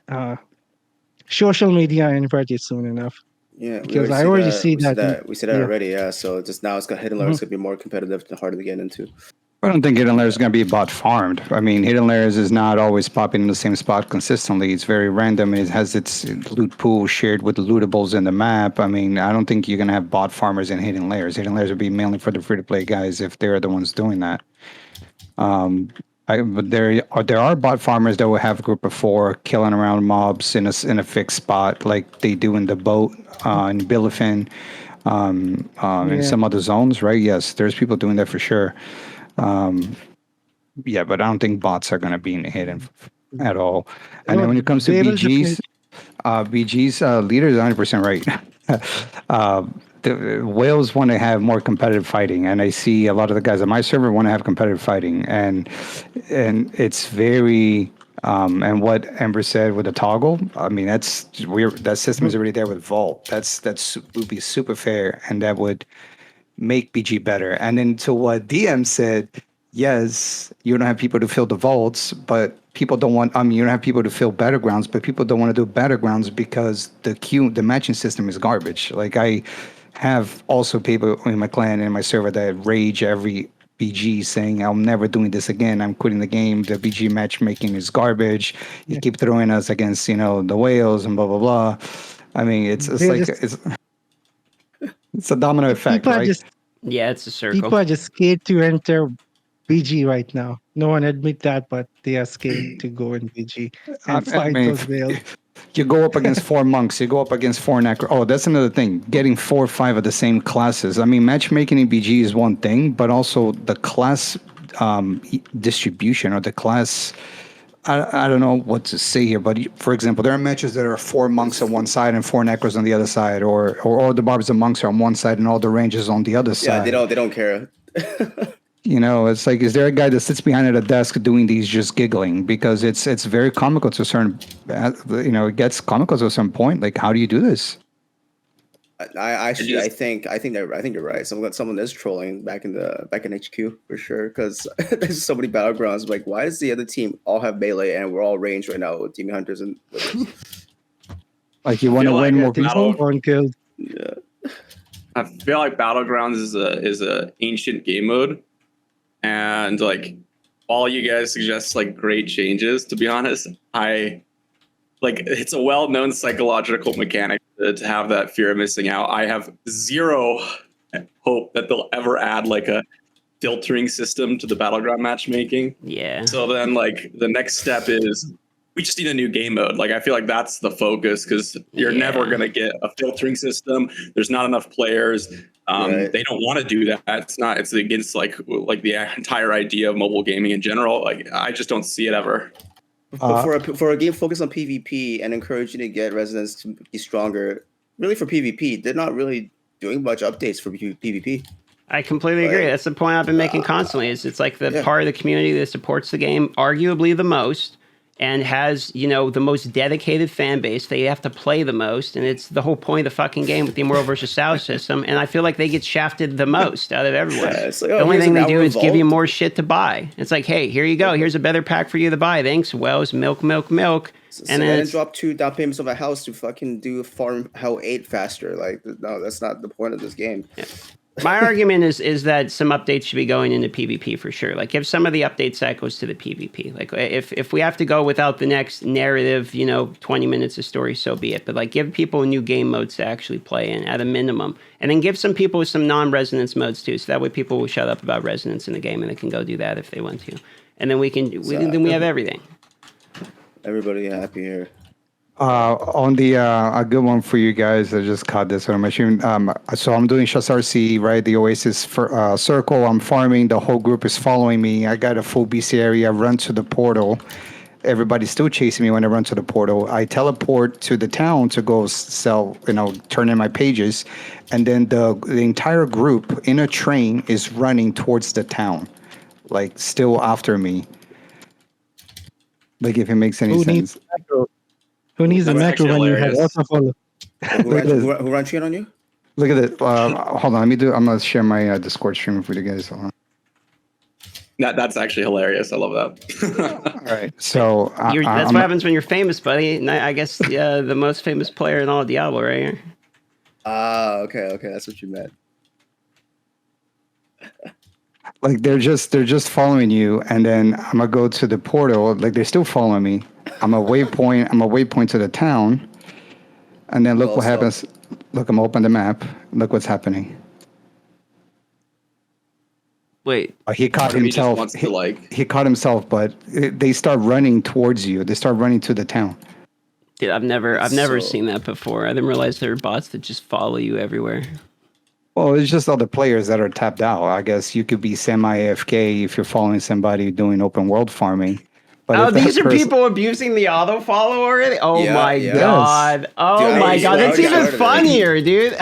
Speaker 2: uh, social media and Reddit soon enough.
Speaker 3: Yeah,
Speaker 2: Because I already see that.
Speaker 3: We see that already. Yeah, so just now it's got hidden layers could be more competitive and harder to get into.
Speaker 4: I don't think Hidden Layers is going to be bot farmed. I mean, Hidden Layers is not always popping in the same spot consistently. It's very random. It has its loot pool shared with the lootables in the map. I mean, I don't think you're going to have bot farmers in Hidden Layers. Hidden Layers would be mainly for the free-to-play guys if they're the ones doing that. But there are bot farmers that will have a group of 4 killing around mobs in a fixed spot like they do in the boat in Billifin, in some other zones, right? Yes, there's people doing that for sure. Yeah, but I don't think bots are going to be hidden at all. And then when it comes to BGs, leader is 100% right. The whales want to have more competitive fighting, and I see a lot of the guys on my server want to have competitive fighting, and it's very and what Ember said with the toggle. I mean, that system is already there with Vault. That's would be super fair, and that would make BG better. And then to what DM said, yes, you don't have people to fill the vaults, but people don't want, you don't have people to fill battlegrounds, but people don't want to do battlegrounds because the matching system is garbage. Like I have also people in my clan and my server that rage every BG saying, I'm never doing this again. I'm quitting the game. The BG matchmaking is garbage. You keep throwing us against, the whales and blah, blah, blah. I mean, it's a domino effect, right?
Speaker 1: Yeah, it's a circle.
Speaker 2: People are just scared to enter BG right now. No one admit that, but they are scared to go in BG and fight those whales.
Speaker 4: You go up against 4 monks, you go up against 4 necro. Oh, that's another thing. Getting 4 or 5 of the same classes. I mean, matchmaking in BG is one thing, but also the class distribution or the class. I don't know what to say here, but for example, there are matches that are 4 monks on one side and 4 necros on the other side, or all the barbs and monks are on one side and all the ranges on the other side.
Speaker 3: Yeah, they don't care.
Speaker 4: You know, it's like, is there a guy that sits behind at a desk doing these just giggling? Because it's very comical to a certain, it gets comical to a certain point. Like, how do you do this?
Speaker 3: I think you're right. Someone is trolling back in HQ for sure, because there's so many battlegrounds. Like, why does the other team all have melee and we're all ranged right now with Demon Hunters and wizards?
Speaker 4: Like, you want to win more people?
Speaker 2: One killed.
Speaker 3: Yeah.
Speaker 6: I feel like Battlegrounds is a ancient game mode, and like all you guys suggest like great changes. To be honest, it's a well-known psychological mechanic to have that fear of missing out. I have zero hope that they'll ever add like a filtering system to the Battleground matchmaking.
Speaker 1: Yeah.
Speaker 6: So then like the next step is we just need a new game mode. Like I feel like that's the focus, because you're never going to get a filtering system. There's not enough players. Right. They don't want to do that. It's against like the entire idea of mobile gaming in general. Like I just don't see it ever.
Speaker 3: But for a game focused on PvP and encouraging to get residents to be stronger, really for PvP, they're not really doing much updates for PvP.
Speaker 1: I completely agree. That's the point I've been making constantly. It's like the part of the community that supports the game arguably the most and has, the most dedicated fan base. They have to play the most, and it's the whole point of the fucking game with the Immortal versus South system, and I feel like they get shafted the most out of everyone. Yeah, like, the only thing they do is give you more shit to buy. It's like, hey, here you go. Here's a better pack for you to buy. Thanks, Wells. Milk.
Speaker 3: And then drop 2 down payments of a house to fucking do Farm Hell 8 faster. Like, no, that's not the point of this game.
Speaker 1: Yeah. My argument is that some updates should be going into PvP for sure. Like, give some of the update cycles to the PvP. Like, if we have to go without the next narrative, 20 minutes of story, so be it. But, like, give people new game modes to actually play in at a minimum. And then give some people some non-resonance modes, too. So that way people will shut up about resonance in the game and they can go do that if they want to. And then then we have everything.
Speaker 3: Everybody happy here.
Speaker 4: On the a good one for you guys. I just caught this on my stream. So I'm doing SRC, right? The Oasis circle. I'm farming. The whole group is following me. I got a full BC area. I run to the portal. Everybody's still chasing me when I run to the portal. I teleport to the town to go sell, turn in my pages, and then the entire group in a train is running towards the town, like still after me. Like, if it makes any sense.
Speaker 2: Who needs a macro when you have autofollow?
Speaker 3: Who ran train on you?
Speaker 4: Look at it. Hold on. I'm going to share my Discord stream with you guys. Hold on.
Speaker 6: That's actually hilarious. I love that.
Speaker 4: All right. So
Speaker 1: that's what happens when you're famous, buddy. I guess the most famous player in all of Diablo right here.
Speaker 3: Okay. That's what you meant.
Speaker 4: Like, they're just following you, and then I'm gonna go to the portal. Like, they're still following me. I'm a waypoint to the town, and then look what happens. Look, I'm open the map. Look what's happening.
Speaker 1: Wait,
Speaker 4: he caught himself. He caught himself, but they start running towards you. They start running to the town.
Speaker 1: Dude, I've never seen that before. I didn't realize there are bots that just follow you everywhere.
Speaker 4: Well, it's just other players that are tapped out. I guess you could be semi-AFK if you're following somebody doing open world farming. But
Speaker 1: these are people abusing the auto follow already? Oh my god. Oh my god. That's even funnier, dude.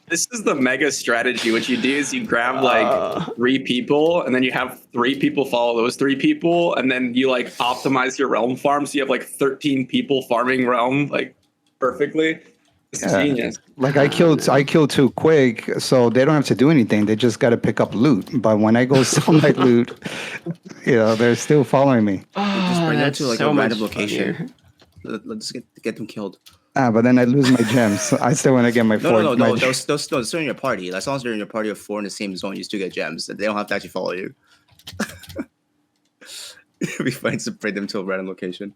Speaker 6: This is the mega strategy. What you do is you grab like 3 people, and then you have 3 people follow those 3 people, and then you like optimize your realm farm, so you have like 13 people farming realm like perfectly. It's genius.
Speaker 4: Like, I killed 2 quick, so they don't have to do anything. They just got to pick up loot. But when I go sell my loot, they're still following me.
Speaker 3: Just bring them to like a random location. Let's get them killed.
Speaker 4: But then I lose my gems. I still want to get my
Speaker 3: No. They're still in your party. As long as they're in your party of 4 in the same zone, you still get gems. They don't have to actually follow you. It'd be fine to bring them to a random location.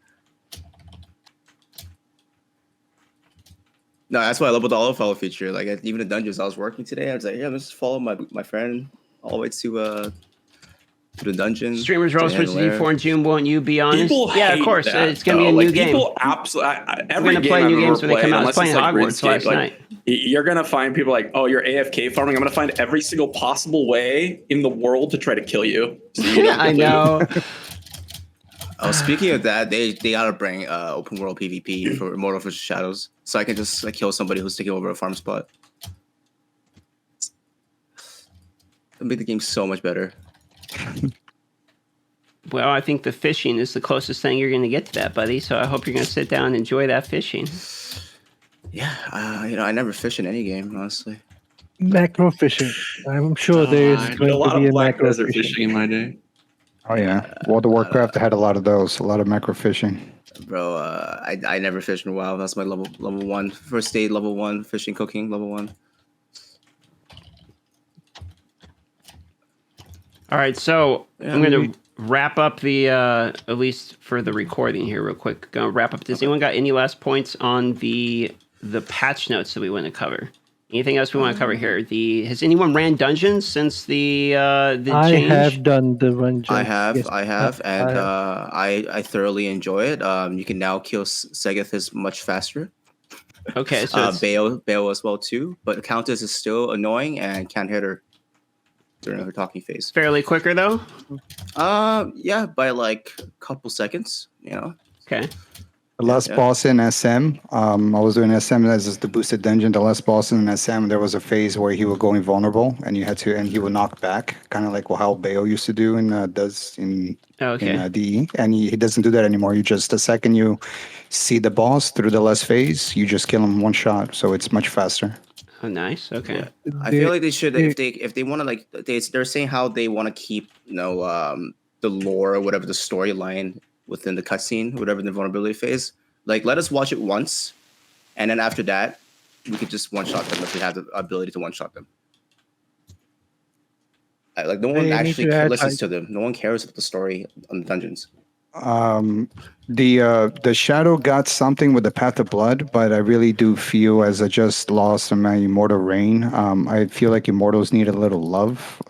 Speaker 3: No, that's what I love about the auto follow feature. Like, even the dungeons I was working today, I was like, let's just follow my friend all the way to the dungeon.
Speaker 1: Streamers Roast versus E4 in June, won't you be honest? Of course. It's going to be a new game.
Speaker 6: People absolutely.
Speaker 1: We're going to play new games when they come out. I was playing Hogwarts last night.
Speaker 6: You're going to find people like, oh, you're AFK farming. I'm going to find every single possible way in the world to try to kill you.
Speaker 1: I know.
Speaker 3: Oh, speaking of that, they gotta bring open world PvP for Immortal vs. Shadows, so I can just kill somebody who's taking over a farm spot. It'll make the game so much better.
Speaker 1: Well, I think the fishing is the closest thing you're going to get to that, buddy. So I hope you're going to sit down and enjoy that fishing.
Speaker 3: Yeah, I never fish in any game, honestly.
Speaker 8: Macro fishing. I'm sure there's
Speaker 6: I did
Speaker 8: going
Speaker 6: a lot
Speaker 8: to be
Speaker 6: of
Speaker 8: a
Speaker 6: Black
Speaker 8: macro
Speaker 6: Desert
Speaker 8: fishing.
Speaker 6: fishing in my day.
Speaker 4: Oh yeah, World of Warcraft had a lot of those, a lot of macro fishing.
Speaker 3: Bro, I never fished in a while. That's my level 1. First aid, level 1. Fishing, cooking, level 1.
Speaker 1: All right, so
Speaker 3: Yeah,
Speaker 1: I'm going to wrap up the, at least for the recording here real quick. Going to wrap up. Does anyone got any last points on the patch notes that we want to cover? Anything else we want to cover here? Has anyone ran dungeons since the change?
Speaker 8: I have done the dungeon.
Speaker 3: I have,
Speaker 8: Yes,
Speaker 3: and I thoroughly enjoy it. You can now kill Segith much faster.
Speaker 1: Okay, so
Speaker 3: Bale as well too, but Countess is still annoying and can't hit her during her talking phase.
Speaker 1: Fairly quicker though.
Speaker 3: Yeah, by like a couple seconds.
Speaker 1: Okay.
Speaker 4: The last boss in SM, I was doing SM as the boosted dungeon. The last boss in SM, there was a phase where he would go invulnerable, and he would knock back, kind of like how Bayo used to do in DE. And he doesn't do that anymore. You just the second you see the boss through the last phase, you just kill him one shot. So it's much faster.
Speaker 1: Oh, nice. Okay.
Speaker 3: Yeah. I feel like they should if they want to like they're saying how they want to keep the lore or whatever the storyline within the cutscene, whatever the vulnerability phase. Like, let us watch it once, and then after that, we could just one shot them if we have the ability to one shot them. Like, no one actually listens to them. No one cares about the story on the dungeons.
Speaker 4: The Shadow got something with the Path of Blood, but I really do feel, as I just lost in my Immortal Reign, I feel like Immortals need a little love.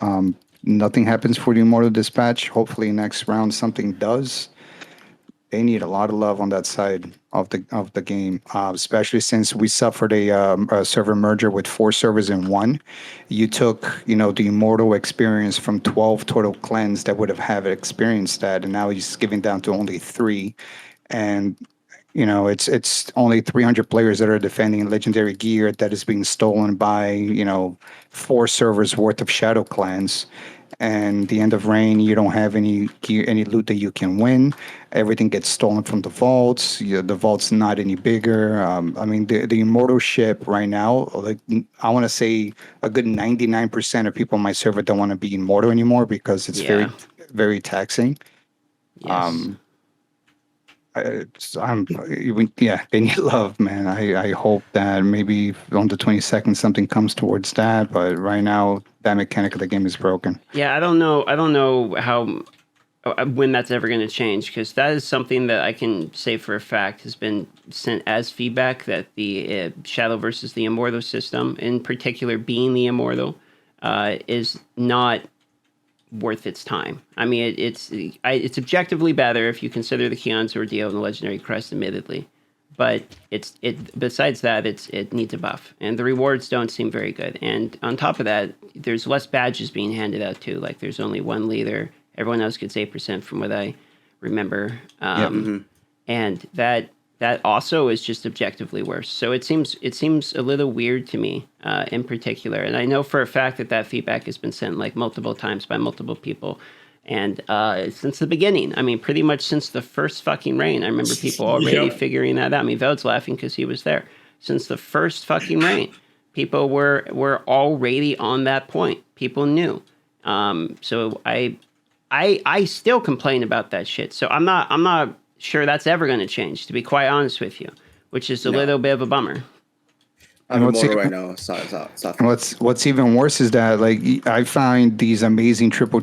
Speaker 4: Nothing happens for the Immortal Dispatch. Hopefully next round something does. They need a lot of love on that side of the game, especially since we suffered a server merger with 4 servers in one. You took the Immortal experience from 12 total clans that would have experienced that, and now he's giving down to only 3, and it's only 300 players that are defending legendary gear that is being stolen by 4 servers worth of shadow clans. And the end of Reign, you don't have any gear, any loot that you can win. Everything gets stolen from the vaults. The vault's not any bigger. I mean, the Immortal ship right now, like I want to say a good 99% of people on my server don't want to be Immortal anymore because it's very, very taxing.
Speaker 1: Yes.
Speaker 4: They need love, man. I hope that maybe on the 22nd something comes towards that, but right now that mechanic of the game is broken.
Speaker 1: Yeah, I don't know how when that's ever going to change, because that is something that I can say for a fact has been sent as feedback, that the Shadow versus the Immortal system, in particular being the Immortal, is not worth its time. I mean, it's objectively better if you consider the Keon's Ordeal and the Legendary Crest, admittedly, but besides that, it needs a buff, and the rewards don't seem very good. And on top of that, there's less badges being handed out too. Like, there's only one leader. Everyone else gets 8% from what I remember, and that also is just objectively worse. So it seems a little weird to me, in particular. And I know for a fact that feedback has been sent like multiple times by multiple people. And since the beginning, I mean, pretty much since the first fucking Reign, I remember people already figuring that out. I mean, Veld's laughing because he was there. Since the first fucking Reign, people were already on that point. People knew. So I still complain about that shit. So I'm not sure that's ever going to change, to be quite honest with you, which is a little bit of a bummer.
Speaker 3: I'm Immortal right now. It's not.
Speaker 4: What's even worse is that, like, I find these amazing triple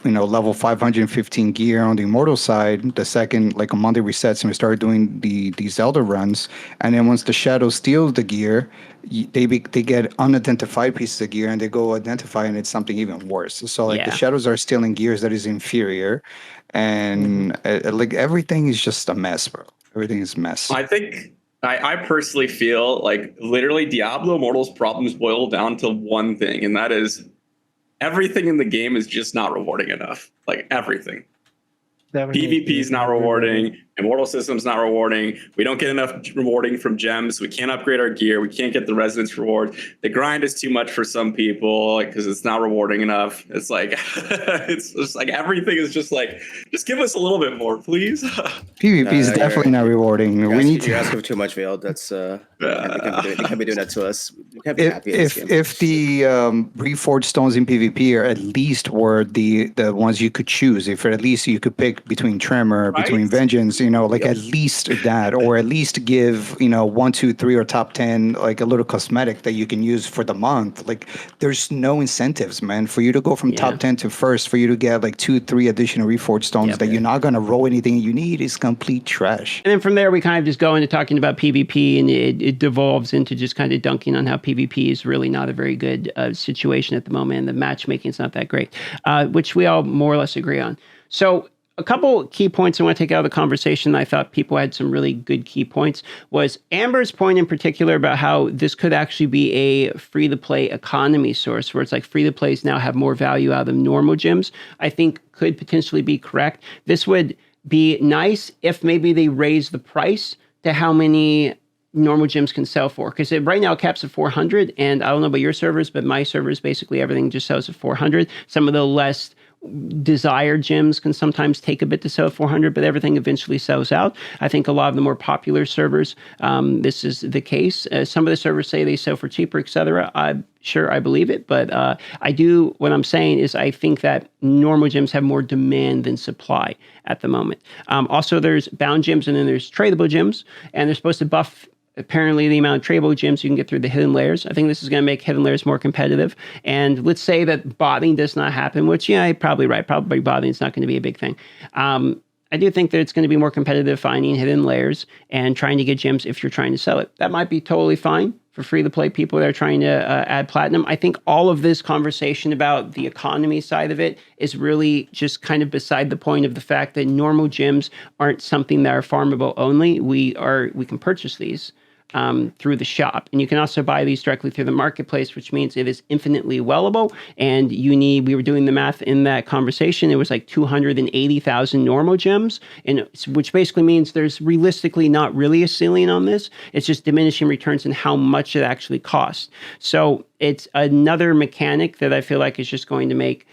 Speaker 4: level 515 gear on the Immortal side. The second, like, a Monday resets and we start doing these Elder runs, and then once the Shadow steals the gear, they get unidentified pieces of gear and they go identify, and it's something even worse. So like the Shadows are stealing gears that is inferior, and like everything is just a mess, bro. Everything is a mess.
Speaker 6: I personally feel like literally Diablo Immortal's problems boil down to one thing, and that is everything in the game is just not rewarding enough. Like, everything. PvP is not rewarding. Immortal system's not rewarding. We don't get enough rewarding from gems. We can't upgrade our gear. We can't get the resonance reward. The grind is too much for some people because it's not rewarding enough. It's like it's just like everything is just like, just give us a little bit more, please.
Speaker 4: PvP is definitely not rewarding.
Speaker 3: You're asking for too much, Veil. That's they can't be doing that to us. We can't be happy.
Speaker 4: If the reforged stones in PvP are at least were the ones you could choose, if at least you could pick between Tremor, between Vengeance, at least that, or at least give 1, 2, 3 or top 10 like a little cosmetic that you can use for the month. Like there's no incentives, man, for you to go from top 10 to first, for you to get like 2, 3 additional reforged stones that you're not gonna roll anything you need is complete trash.
Speaker 1: And then from there we kind of just go into talking about PvP, and it devolves into just kind of dunking on how PvP is really not a very good situation at the moment, and the matchmaking is not that great, which we all more or less agree on. So a couple key points I want to take out of the conversation. I thought people had some really good key points. Was Amber's point in particular about how this could actually be a free-to-play economy source, where it's like free-to-plays now have more value out of normal gyms, I think could potentially be correct. This would be nice if maybe they raise the price to how many normal gyms can sell for, because right now it caps at 400, and I don't know about your servers, but my servers, basically everything just sells at 400. Some of the less desired gyms can sometimes take a bit to sell at 400, but everything eventually sells out. I think a lot of the more popular servers, this is the case. Some of the servers say they sell for cheaper, etc. I'm sure I believe it, but what I'm saying is I think that normal gyms have more demand than supply at the moment. Also, there's bound gyms and then there's tradable gyms, and they're supposed to buff apparently the amount of tradable gyms you can get through the hidden layers. I think this is going to make hidden layers more competitive. And let's say that botting does not happen, which, you're probably right. Probably botting is not going to be a big thing. I do think that it's going to be more competitive finding hidden layers and trying to get gyms if you're trying to sell it. That might be totally fine for free-to-play people that are trying to add platinum. I think all of this conversation about the economy side of it is really just kind of beside the point of the fact that normal gyms aren't something that are farmable only. We can purchase these through the shop. And you can also buy these directly through the marketplace, which means it is infinitely wellable. And we were doing the math in that conversation, it was like 280,000 normal gems, which basically means there's realistically not really a ceiling on this. It's just diminishing returns in how much it actually costs. So it's another mechanic that I feel like is just going to make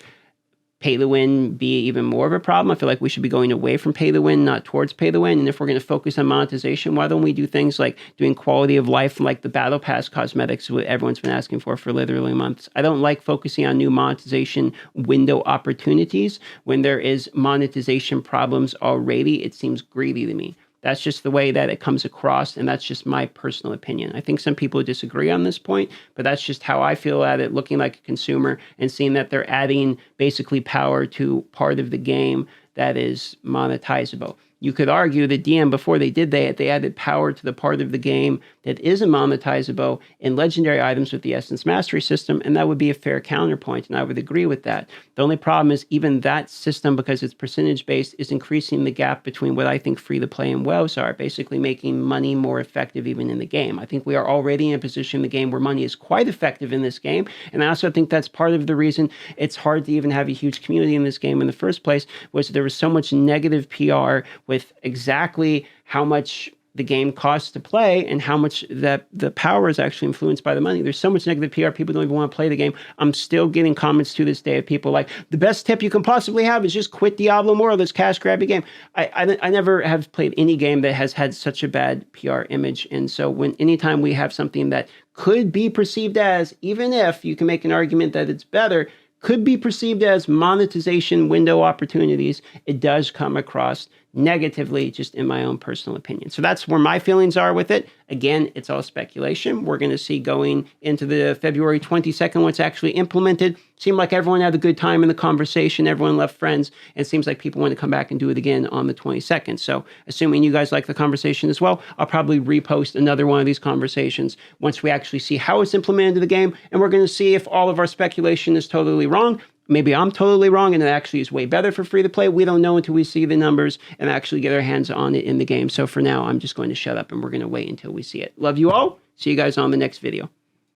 Speaker 1: pay to win be even more of a problem. I feel like we should be going away from pay to win, not towards pay to win. And if we're going to focus on monetization, why don't we do things like doing quality of life, like the Battle Pass cosmetics, what everyone's been asking for literally months. I don't like focusing on new monetization window opportunities when there is monetization problems already. It seems greedy to me. That's just the way that it comes across, and that's just my personal opinion. I think some people disagree on this point, but that's just how I feel at it, looking like a consumer and seeing that they're adding basically power to part of the game that is monetizable. You could argue that DM, before they did that, they added power to the part of the game that isn't monetizable in legendary items with the Essence Mastery system, and that would be a fair counterpoint, and I would agree with that. The only problem is even that system, because it's percentage-based, is increasing the gap between what I think free-to-play and WoWs are, basically making money more effective even in the game. I think we are already in a position in the game where money is quite effective in this game, and I also think that's part of the reason it's hard to even have a huge community in this game in the first place, was there was so much negative PR with exactly how much the game costs to play and how much that the power is actually influenced by the money. There's so much negative PR, people don't even want to play the game. I'm still getting comments to this day of people like, the best tip you can possibly have is just quit Diablo Immortal, this cash grabby game. I never have played any game that has had such a bad PR image. And so anytime we have something that could be perceived as, even if you can make an argument that it's better, could be perceived as monetization window opportunities, it does come across negatively, just in my own personal opinion. So that's where my feelings are with it. Again, it's all speculation. We're going to see going into the February 22nd when it's actually implemented. Seemed like everyone had a good time in the conversation. Everyone left friends. And it seems like people want to come back and do it again on the 22nd. So assuming you guys like the conversation as well, I'll probably repost another one of these conversations once we actually see how it's implemented in the game. And we're going to see if all of our speculation is totally wrong. Maybe I'm totally wrong and it actually is way better for free to play. We don't know until we see the numbers and actually get our hands on it in the game. So for now, I'm just going to shut up and we're going to wait until we see it. Love you all. See you guys on the next video.